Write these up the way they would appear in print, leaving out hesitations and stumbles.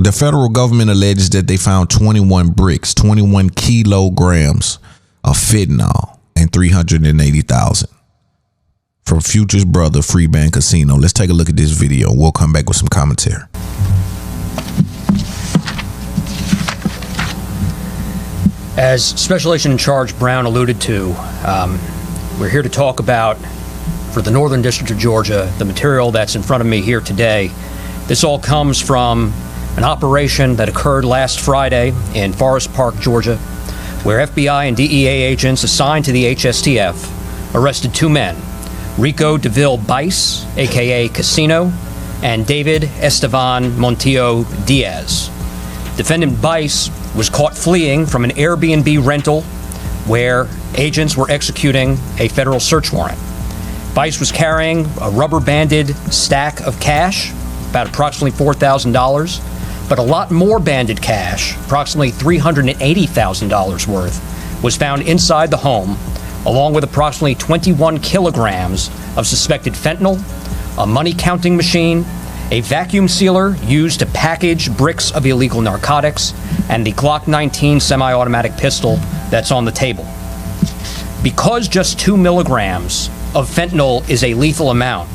The federal government alleges that they found 21 bricks, 21 kilograms of fentanyl, and $380,000 from Future's brother, Freeband Casino. Let's take a look at this video. We'll come back with some commentary. As Special Agent in Charge Brown alluded to, we're here to talk about, for the Northern District of Georgia, the material that's in front of me here today. This all comes from an operation that occurred last Friday in Forest Park, Georgia, where FBI and DEA agents assigned to the HSTF arrested two men, Rico DeVille Bice, aka Casino, and David Estevan Montillo Diaz. Defendant Bice was caught fleeing from an Airbnb rental where agents were executing a federal search warrant. Bice was carrying a rubber-banded stack of cash, about approximately $4,000, but a lot more banded cash, approximately $380,000 worth, was found inside the home, along with approximately 21 kilograms of suspected fentanyl, a money counting machine, a vacuum sealer used to package bricks of illegal narcotics, and the Glock 19 semi-automatic pistol that's on the table. Because just 2 milligrams of fentanyl is a lethal amount,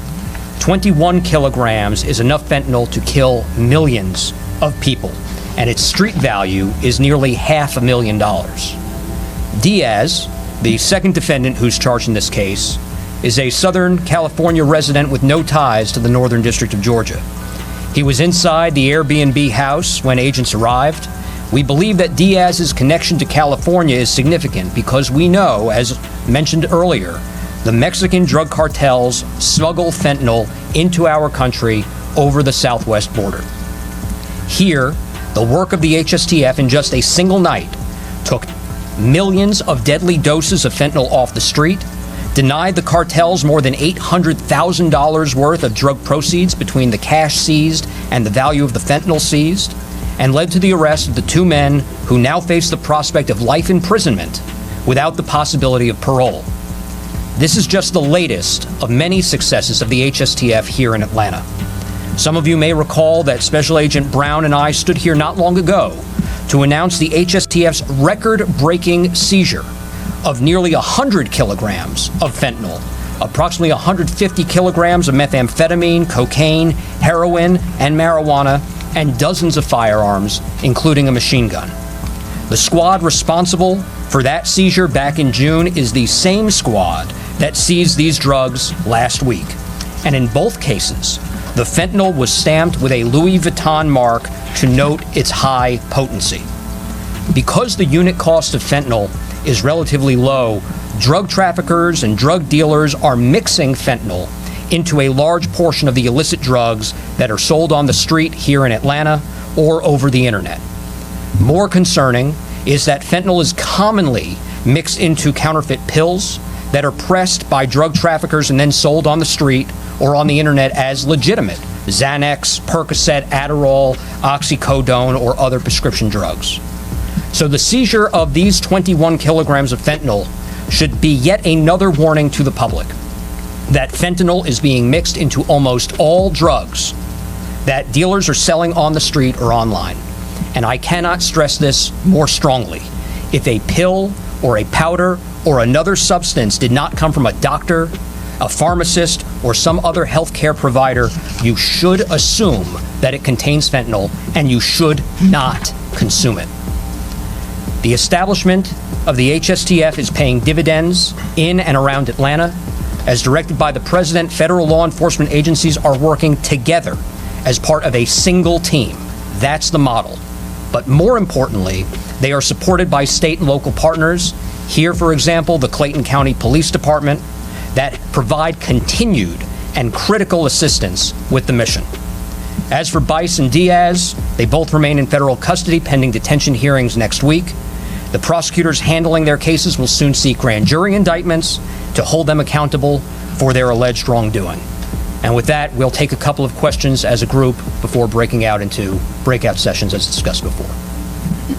21 kilograms is enough fentanyl to kill millions of people, and its street value is nearly $500,000. Diaz, the second defendant who's charged in this case, is a Southern California resident with no ties to the Northern District of Georgia. He was inside the Airbnb house when agents arrived. We believe that Diaz's connection to California is significant because we know, as mentioned earlier, the Mexican drug cartels smuggle fentanyl into our country over the southwest border. Here, the work of the HSTF in just a single night took millions of deadly doses of fentanyl off the street, denied the cartels more than $800,000 worth of drug proceeds between the cash seized and the value of the fentanyl seized, and led to the arrest of the two men who now face the prospect of life imprisonment without the possibility of parole. This is just the latest of many successes of the HSTF here in Atlanta. Some of you may recall that Special Agent Brown and I stood here not long ago to announce the HSTF's record-breaking seizure of nearly 100 kilograms of fentanyl, approximately 150 kilograms of methamphetamine, cocaine, heroin, and marijuana, and dozens of firearms, including a machine gun. The squad responsible for that seizure back in June is the same squad that seized these drugs last week. And in both cases, the fentanyl was stamped with a Louis Vuitton mark to note its high potency. Because the unit cost of fentanyl is relatively low, drug traffickers and drug dealers are mixing fentanyl into a large portion of the illicit drugs that are sold on the street here in Atlanta or over the internet. More concerning is that fentanyl is commonly mixed into counterfeit pills that are pressed by drug traffickers and then sold on the street or on the internet as legitimate Xanax, Percocet, Adderall, oxycodone, or other prescription drugs. So the seizure of these 21 kilograms of fentanyl should be yet another warning to the public that fentanyl is being mixed into almost all drugs that dealers are selling on the street or online. And I cannot stress this more strongly. If a pill or a powder or another substance did not come from a doctor, a pharmacist, or some other healthcare provider, you should assume that it contains fentanyl and you should not consume it. The establishment of the HSTF is paying dividends in and around Atlanta. As directed by the president, federal law enforcement agencies are working together as part of a single team. That's the model. But more importantly, they are supported by state and local partners. Here, for example, the Clayton County Police Department, that provide continued and critical assistance with the mission. As for Bice and Diaz, they both remain in federal custody pending detention hearings next week. The prosecutors handling their cases will soon seek grand jury indictments to hold them accountable for their alleged wrongdoing. And with that, we'll take a couple of questions as a group before breaking out into breakout sessions as discussed before. Can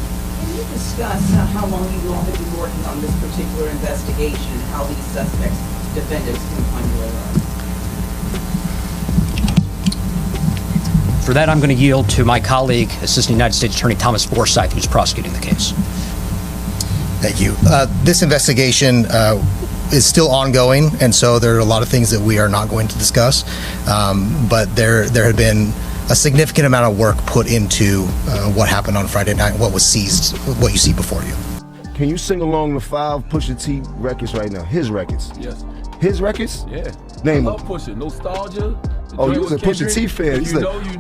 you discuss how long you all have been working on this particular investigation and how these suspects, defendants, can find your way out? For that, I'm going to yield to my colleague, Assistant United States Attorney Thomas Forsyth, who's prosecuting the case. Thank you. This investigation is still ongoing, and so there are a lot of things that we are not going to discuss. But there had been a significant amount of work put into what happened on Friday night, what was seized, what you see before you. Can you sing along the 5 Pusha T records right now? His records. Yes. His records? Yeah. Name I love them. Pusha. Nostalgia. Oh, you was a Pusha T fan.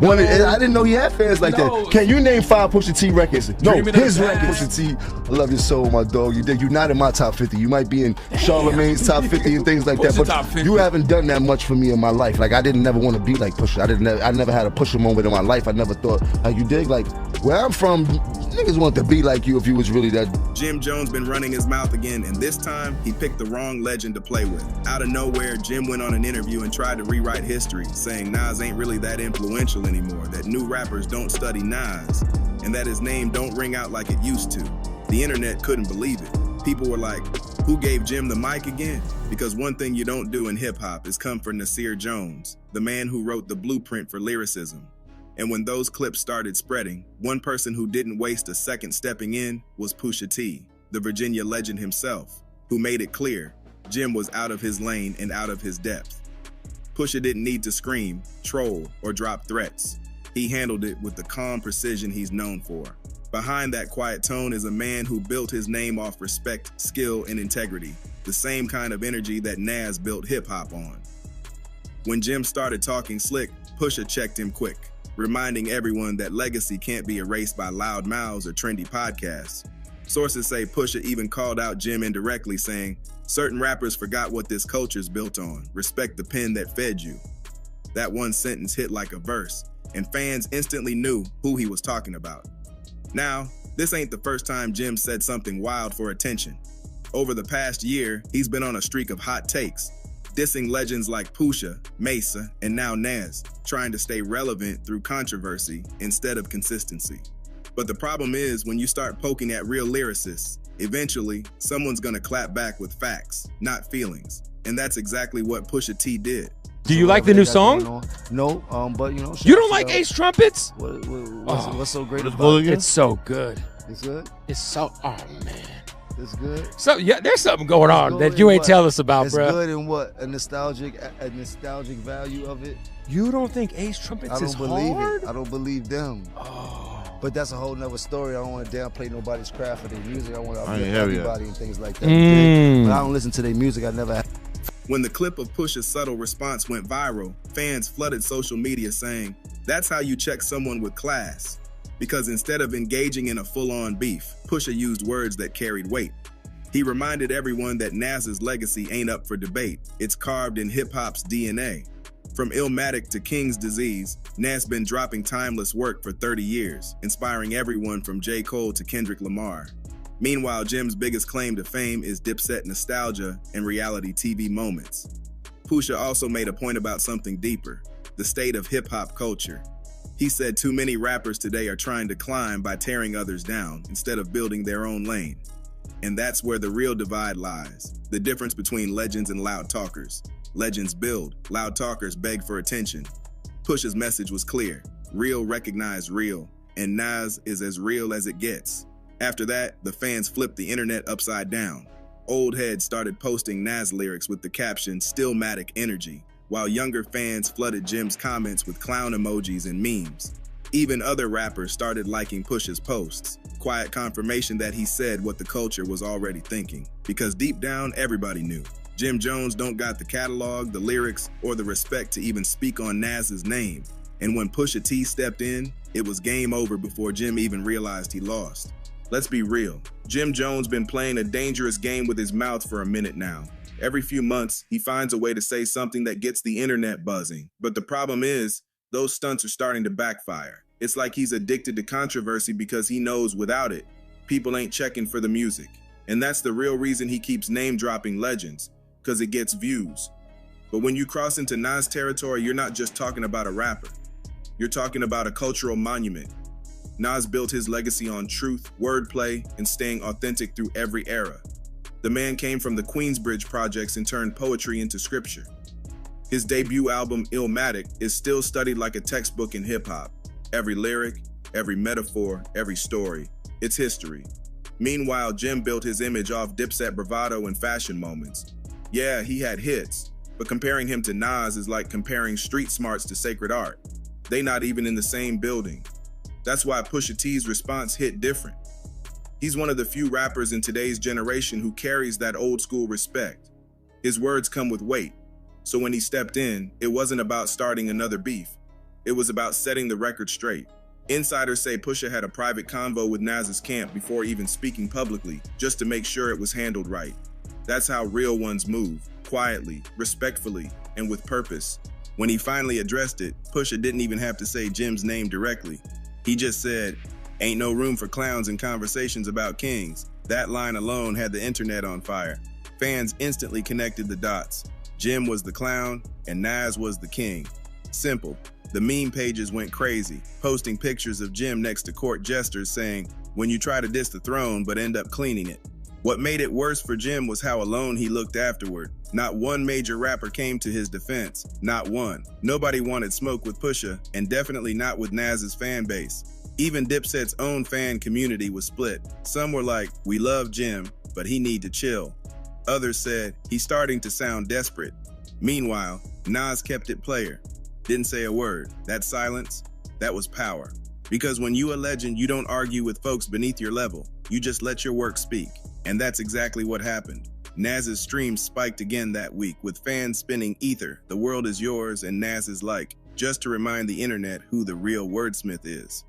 I didn't know he had fans like that. Can you name 5 Pusha T records? No, his records. Pusha T. I love your soul, my dog. You're not in my top 50. You might be in Charlamagne's top 50 and things like that, but you haven't done that much for me in my life. Like, I didn't never want to be like Pusha. I never had a Pusha moment in my life. I never thought, like, you dig? Like, where I'm from, niggas want to be like you if you was really that. Jim Jones been running his mouth again, and this time he picked the wrong legend to play with. Out of nowhere, Jim went on an interview and tried to rewrite history, saying Nas ain't really that influential anymore, that new rappers don't study Nas, and that his name don't ring out like it used to. The internet couldn't believe it. People were like, who gave Jim the mic again? Because one thing you don't do in hip-hop is come for Nasir Jones, the man who wrote the blueprint for lyricism. And when those clips started spreading, one person who didn't waste a second stepping in was Pusha T, the Virginia legend himself, who made it clear Jim was out of his lane and out of his depth. Pusha didn't need to scream, troll, or drop threats. He handled it with the calm precision he's known for. Behind that quiet tone is a man who built his name off respect, skill, and integrity, the same kind of energy that Nas built hip-hop on. When Jim started talking slick, Pusha checked him quick, reminding everyone that legacy can't be erased by loud mouths or trendy podcasts. Sources say Pusha even called out Jim indirectly, saying, certain rappers forgot what this culture's built on. Respect the pen that fed you. That one sentence hit like a verse, and fans instantly knew who he was talking about. Now, this ain't the first time Jim said something wild for attention. Over the past year, he's been on a streak of hot takes, dissing legends like Pusha, Mesa, and now Nas, trying to stay relevant through controversy instead of consistency. But the problem is, when you start poking at real lyricists, eventually someone's gonna clap back with facts, not feelings. And that's exactly what Pusha T did. Do you like the new song? No, but you know. You don't like Ace Trumpets? What's so great about it? It's so good. It's good? It's so, oh man. It's good. So yeah, there's something going on that you ain't tell us about, bro. It's good in what? A nostalgic value of it. You don't think Ace Trumpets is hard? I don't believe them. Oh. But that's a whole nother story. I don't want to downplay nobody's craft or their music. I want to uplift heavy everybody and things like that. But I don't listen to their music. I never have. When the clip of Pusha's subtle response went viral, fans flooded social media saying, that's how you check someone with class. Because instead of engaging in a full-on beef, Pusha used words that carried weight. He reminded everyone that Nas's legacy ain't up for debate. It's carved in hip-hop's DNA. From Illmatic to King's Disease, Nas been dropping timeless work for 30 years, inspiring everyone from J. Cole to Kendrick Lamar. Meanwhile, Jim's biggest claim to fame is Dipset nostalgia and reality TV moments. Pusha also made a point about something deeper, the state of hip-hop culture. He said too many rappers today are trying to climb by tearing others down instead of building their own lane. And that's where the real divide lies, the difference between legends and loud talkers. Legends build, loud talkers beg for attention. Pusha's message was clear, real recognize real, and Nas is as real as it gets. After that, the fans flipped the internet upside down. Old heads started posting Nas lyrics with the caption, Stillmatic Energy, while younger fans flooded Jim's comments with clown emojis and memes. Even other rappers started liking Pusha's posts, quiet confirmation that he said what the culture was already thinking. Because deep down, everybody knew. Jim Jones don't got the catalog, the lyrics, or the respect to even speak on Nas's name. And when Pusha T stepped in, it was game over before Jim even realized he lost. Let's be real, Jim Jones been playing a dangerous game with his mouth for a minute now. Every few months, he finds a way to say something that gets the internet buzzing. But the problem is, those stunts are starting to backfire. It's like he's addicted to controversy because he knows without it, people ain't checking for the music. And that's the real reason he keeps name-dropping legends, because it gets views. But when you cross into Nas territory, you're not just talking about a rapper. You're talking about a cultural monument. Nas built his legacy on truth, wordplay, and staying authentic through every era. The man came from the Queensbridge projects and turned poetry into scripture. His debut album, Illmatic, is still studied like a textbook in hip-hop. Every lyric, every metaphor, every story. It's history. Meanwhile, Jim built his image off Dipset bravado and fashion moments. Yeah, he had hits, but comparing him to Nas is like comparing street smarts to sacred art. They not even in the same building. That's why Pusha T's response hit different. He's one of the few rappers in today's generation who carries that old school respect. His words come with weight. So when he stepped in, it wasn't about starting another beef. It was about setting the record straight. Insiders say Pusha had a private convo with Nas's camp before even speaking publicly, just to make sure it was handled right. That's how real ones move, quietly, respectfully, and with purpose. When he finally addressed it, Pusha didn't even have to say Jim's name directly. He just said, "Ain't no room for clowns in conversations about kings." That line alone had the internet on fire. Fans instantly connected the dots. Jim was the clown, and Nas was the king. Simple. The meme pages went crazy, posting pictures of Jim next to court jesters saying, "When you try to diss the throne but end up cleaning it." What made it worse for Jim was how alone he looked afterward. Not one major rapper came to his defense. Not one. Nobody wanted smoke with Pusha, and definitely not with Nas's fan base. Even Dipset's own fan community was split. Some were like, "We love Jim, but he need to chill." Others said, "He's starting to sound desperate." Meanwhile, Nas kept it player. Didn't say a word. That silence, that was power. Because when you a legend, you don't argue with folks beneath your level. You just let your work speak. And that's exactly what happened. Nas's streams spiked again that week, with fans spinning Ether, "The World Is Yours," and Nas is like, just to remind the internet who the real wordsmith is.